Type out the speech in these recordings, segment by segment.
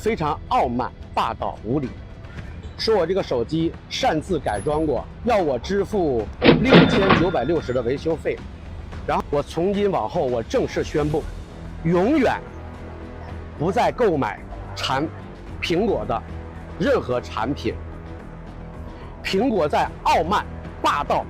非常傲慢、霸道、无理，说我这个手机擅自改装过，要我支付6960的维修费。然后我从今往后，我正式宣布，永远不再购买苹果的任何产品。苹果在傲慢、霸道。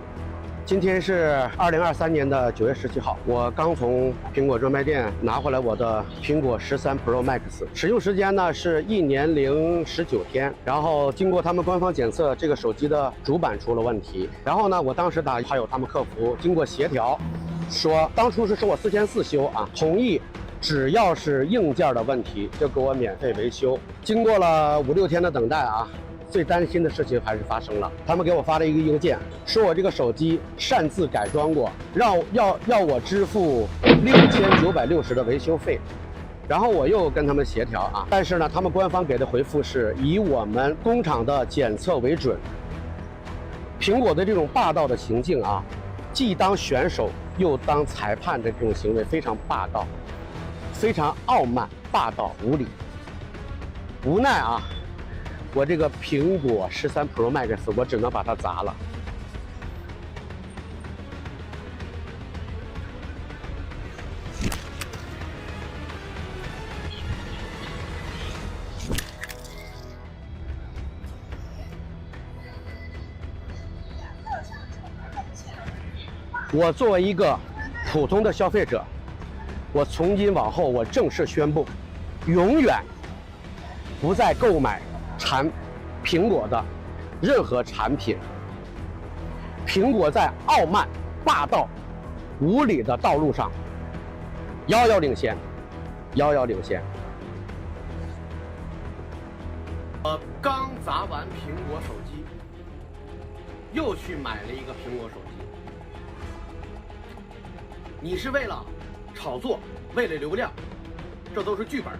今天是2023年的9月17号，我刚从苹果专卖店拿回来我的苹果13 Pro Max， 使用时间呢是1年零19天。然后经过他们官方检测，这个手机的主板出了问题。然后呢，我当时还有他们客服经过协调，说当初是收我4400修啊，同意只要是硬件的问题就给我免费维修。经过了5、6天的等待啊。最担心的事情还是发生了，他们给我发了一个邮件，说我这个手机擅自改装过，要我支付6960的维修费。然后我又跟他们协调啊，但是呢，他们官方给的回复是以我们工厂的检测为准。苹果的这种霸道的行径啊，既当选手又当裁判的这种行为非常霸道，非常傲慢、霸道、无理。无奈啊。我这个苹果13 Pro Max， 我只能把它砸了。我作为一个普通的消费者，我从今往后，我正式宣布，永远不再购买苹果的任何产品。苹果在傲慢、霸道、无理的道路上遥遥领先，遥遥领先。我刚砸完苹果手机，又去买了一个苹果手机。你是为了炒作，为了流量，这都是剧本。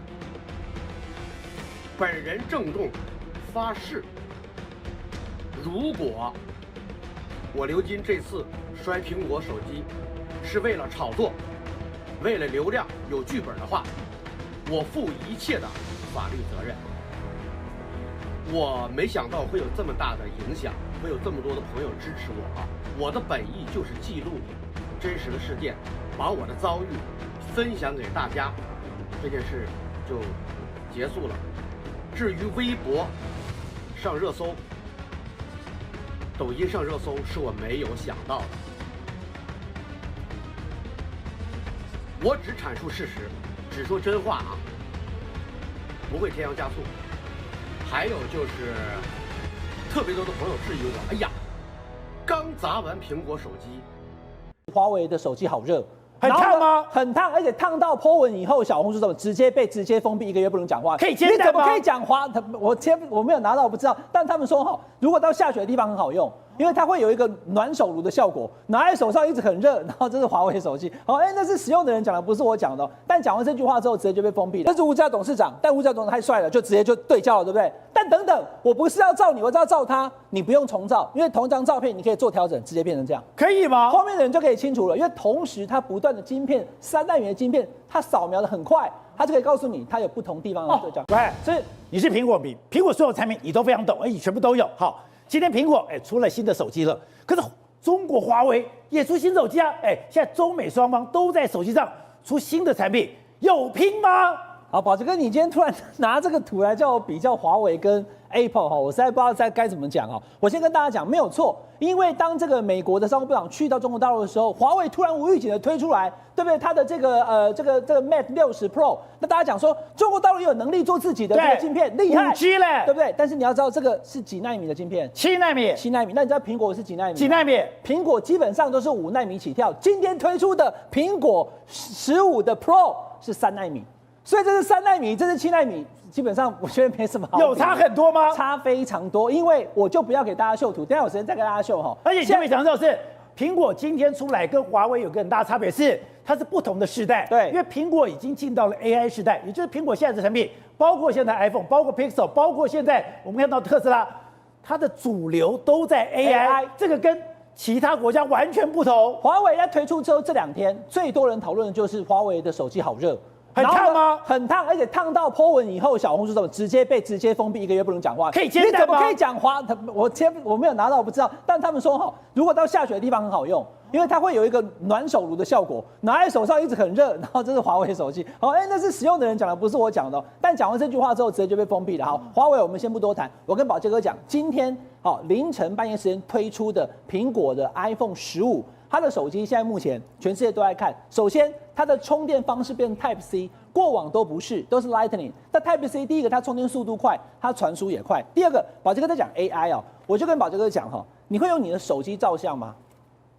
本人郑重发誓，如果我刘金这次摔苹果手机是为了炒作，为了流量有剧本的话，我负一切的法律责任。我没想到会有这么大的影响，会有这么多的朋友支持我啊！我的本意就是记录真实的事件，把我的遭遇分享给大家，这件事就结束了。至于微博上热搜、抖音上热搜，是我没有想到的。我只阐述事实，只说真话啊，不会添油加醋。还有就是，特别多的朋友质疑我，哎呀，刚砸完苹果手机，华为的手机好热。很烫吗？很烫，而且烫到 po 文以后，小红书怎么直接封闭1个月不能讲话？可以煎蛋吗？你怎么可以讲话？我没有拿到，我不知道。但他们说哈，如果到下雪的地方很好用，因为它会有一个暖手炉的效果，拿在手上一直很热。然后这是华为手机，那是使用的人讲的，不是我讲的。但讲完这句话之后，直接就被封闭了。这是吴家董事长，但吴家董事长太帅了，就直接就对焦了，对不对？但等等，我不是要照你，我是要照他，你不用重照，因为同一张照片你可以做调整，直接变成这样，可以吗？后面的人就可以清楚了，因为同时它不断的晶片3奈米的晶片，它扫描的很快，它就可以告诉你它有不同地方的对焦。对，所以你是苹果迷，苹果所有产品你都非常懂，而且全部都有。好，今天苹果出了新的手机了，可是中国华为也出新手机啊，现在中美双方都在手机上出新的产品，有拼吗？好，宝杰哥，你今天突然拿这个图来叫我比较华为跟 Apple 哈，我实在不知道该怎么讲哈。我先跟大家讲，没有错，因为当这个美国的商务部长去到中国大陆的时候，华为突然无预警的推出来，对不对？它的这个Mate 60 Pro， 那大家讲说中国大陆有能力做自己的这个晶片，厉害，5G 嘞，对不对？但是你要知道这个是几奈米的晶片？7奈米，7奈米。那你知道苹果是几奈米？几奈米？苹果基本上都是5奈米起跳，今天推出的苹果15的 Pro 是3奈米。所以这是3奈米，这是7奈米，基本上我觉得没什么好。有差很多吗？差非常多，因为我就不要给大家秀图，等一下有时间再给大家秀哈。而且现在想到是，苹果今天出来跟华为有个很大的差别是，它是不同的世代。对，因为苹果已经进到了 AI 时代，也就是苹果现在的产品，包括现在 iPhone， 包括 Pixel， 包括现在我们看到特斯拉，它的主流都在 AI， 这个跟其他国家完全不同。华为在推出之后这2天，最多人讨论的就是华为的手机好热。很烫吗？很烫，而且烫到 po 文以后，小红书怎么直接封闭1个月不能讲话？可以接单吗？你怎么可以讲话？我没有拿到，我不知道。但他们说哈，如果到下雪的地方很好用。因为它会有一个暖手炉的效果，拿在手上一直很热，然后这是华为手机。好，那是使用的人讲的，不是我讲的哦。但讲完这句话之后，直接就被封闭了。好，华为我们先不多谈，我跟宝杰哥讲，今天凌晨半夜时间推出的苹果的 iPhone 15，它的手机现在目前全世界都在看。首先，它的充电方式变 Type C， 过往都不是，都是 Lightning。那 Type C 第一个它充电速度快，它传输也快。第二个，宝杰哥在讲 AI 哦，我就跟宝杰哥讲哈，你会用你的手机照相吗？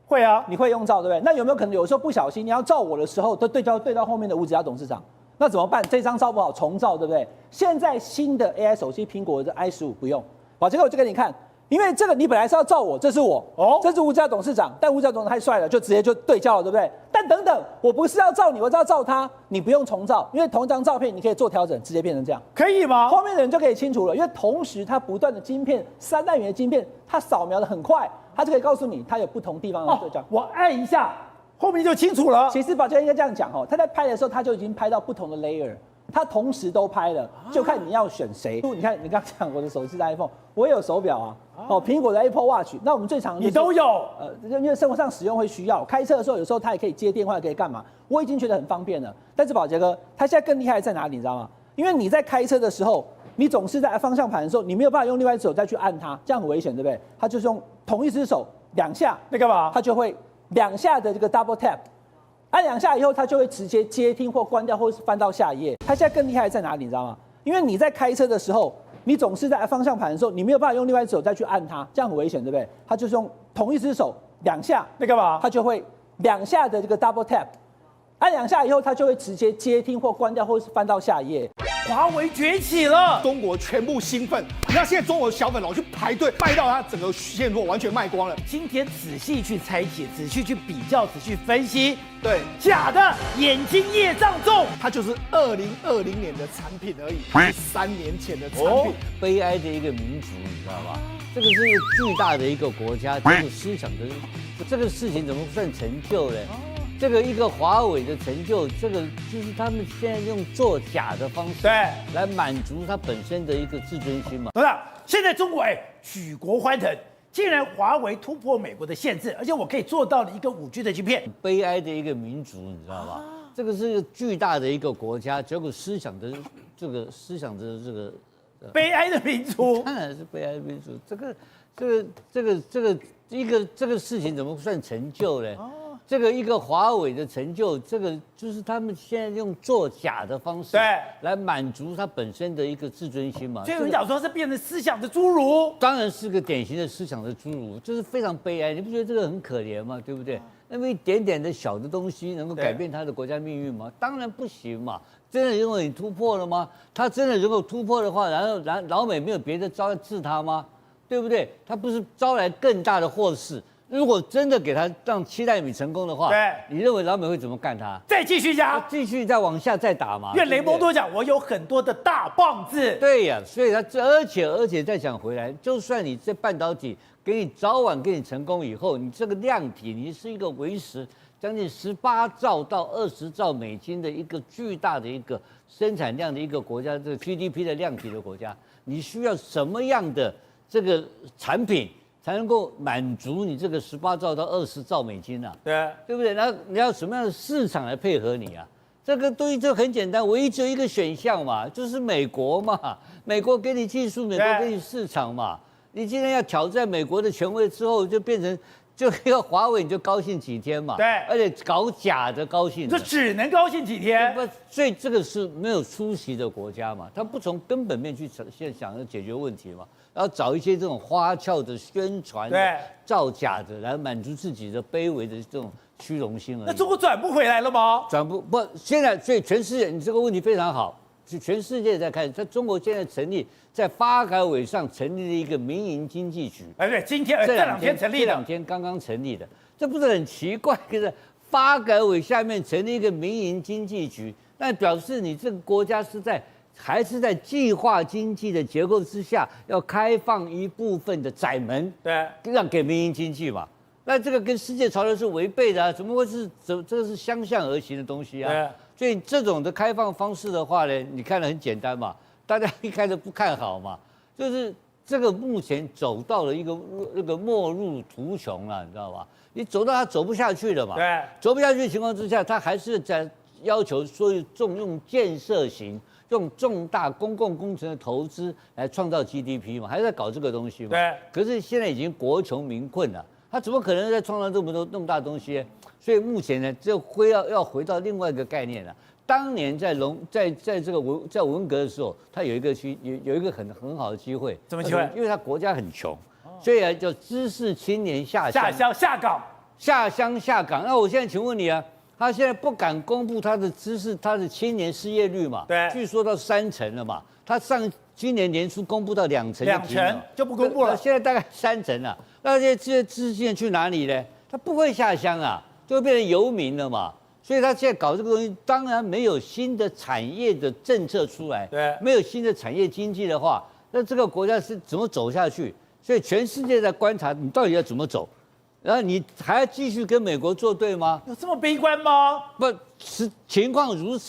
会啊，你会用照对不对？那有没有可能有时候不小心你要照我的时候，都对到后面的吴子嘉董事长，那怎么办？这张照不好重照对不对？现在新的 AI 手机苹果的 i15不用，好，这个我就给你看，因为这个你本来是要照我，这是我，这是吴子嘉董事长，但吴子嘉董事长太帅了，就直接就对焦了，对不对？但等等，我不是要照你，我是要照他，你不用重照，因为同一张照片你可以做调整，直接变成这样，可以吗？后面的人就可以清楚了，因为同时它不断的晶片3奈米的晶片，它扫描的很快。它就可以告诉你，它有不同地方的对焦。我按一下，后面就清楚了。其实宝杰应该这样讲哦，他在拍的时候，他就已经拍到不同的 layer， 他同时都拍了，就看你要选谁。你看，你刚讲我的手机是 iPhone， 我也有手表啊，苹果的 Apple Watch， 那我们最常你都有，因为生活上使用会需要，开车的时候有时候它也可以接电话，可以干嘛？我已经觉得很方便了。但是宝杰哥，他现在更厉害在哪里？你知道吗？因为你在开车的时候。你总是在方向盘的时候，你没有办法用另外一只手再去按它，这样很危险，对不对？它就是用同一只手2下，那干嘛？它就会2下的这个 double tap， 按2下以后，它就会直接接听或关掉，或是翻到下一页。它现在更厉害在哪里？你知道吗？因为你在开车的时候，你总是在方向盘的时候，你没有办法用另外一只手再去按它，这样很危险，对不对？它就是用同一只手2下，那干嘛？它就会2下的这个 double tap， 按2下以后，它就会直接接听或关掉，或是翻到下一页。华为崛起了，中国全部兴奋。你看现在中国小粉红去排队，卖到它整个现货完全卖光了。今天仔细去拆解，仔细去比较，仔细分析，对，假的眼睛业障重，它就是2020年的产品而已，是3年前的产品。悲哀的一个民族，你知道吧？这个是一个巨大的一个国家，这个思想的这个事情怎么算成就呢？这个一个华为的成就，这个就是他们现在用作假的方式，对，来满足他本身的一个自尊心嘛。董事长，现在中国举国欢腾，竟然华为突破美国的限制，而且我可以做到了一个5G 的晶片。悲哀的一个民族，你知道吧？这个是一个巨大的一个国家，结果思想的这个悲哀的民族，当然是悲哀的民族。这个事情怎么算成就呢？这个一个华为的成就，这个就是他们现在用作假的方式，对，来满足他本身的一个自尊心嘛。所以有人讲说是变成思想的侏儒，当然是个典型的思想的侏儒，就是非常悲哀。你不觉得这个很可怜吗？对不对？那么一点点的小的东西能够改变他的国家命运吗？当然不行嘛。真的认为你突破了吗？他真的如果突破的话，然后老美没有别的招来治他吗？对不对？他不是招来更大的祸事。如果真的给他让7奈米成功的话，对，你认为老美会怎么干他？再继续加，继续再往下再打嘛？因为雷蒙多讲，我有很多的大棒子。对呀，所以他而且再讲回来，就算你这半导体给你早晚给你成功以后，你这个量体你是一个为时将近18兆到20兆美金的一个巨大的一个生产量的一个国家，这个 GDP 的量体的国家，你需要什么样的这个产品？才能够满足你这个18兆到20兆美金啊，对不对？然后你要什么样的市场来配合你啊？这个对于这很简单，唯一只有一个选项嘛，就是美国嘛。美国给你技术，美国给你市场嘛。你今天要挑战美国的权威之后，就变成就一个华为，你就高兴几天嘛。对，而且搞假的高兴，这只能高兴几天。不，所以这个是没有出息的国家嘛，他不从根本面去想要解决问题嘛。然后找一些这种花俏的宣传的、造假的，来满足自己的卑微的这种虚荣心而已。那中国转不回来了吗？转不，现在所以全世界，你这个问题非常好，就全世界在看。在中国现在成立，在发改委上成立了一个民营经济局。对，今天这两天成立的，这2天刚刚成立的，这不是很奇怪？就是发改委下面成立一个民营经济局，那表示你这个国家还是在计划经济的结构之下，要开放一部分的窄门，对，让给民营经济嘛。那这个跟世界潮流是违背的啊，怎么会是这个是相向而行的东西啊？对。所以这种的开放方式的话呢，你看得很简单嘛，大家一开始不看好嘛，就是这个目前走到了一个末路途穷了，你知道吧？你走到它走不下去了嘛，对，走不下去的情况之下，它还是在要求说用建设型。用重大公共工程的投资来创造 GDP 嘛，还是在搞这个东西嘛？对。可是现在已经国穷民困了，他怎么可能再创造那么大东西？所以目前呢，就要回到另外一个概念了。当年在这个文革的时候，他有一个很好的机会。怎么机会？因为他国家很穷，所以叫知识青年下乡下岗。那我现在请问你啊？他现在不敢公布他的青年失业率嘛？对，据说到3成了嘛。他今年年初公布到2成，2成就不公布了。现在大概3成了。那这些资金去哪里呢？他不会下乡啊，就会变成游民了嘛。所以他现在搞这个东西，当然没有新的产业的政策出来，对，没有新的产业经济的话，那这个国家是怎么走下去？所以全世界在观察你到底要怎么走。然后你还要继续跟美国作对吗？有这么悲观吗？不是，情况如此。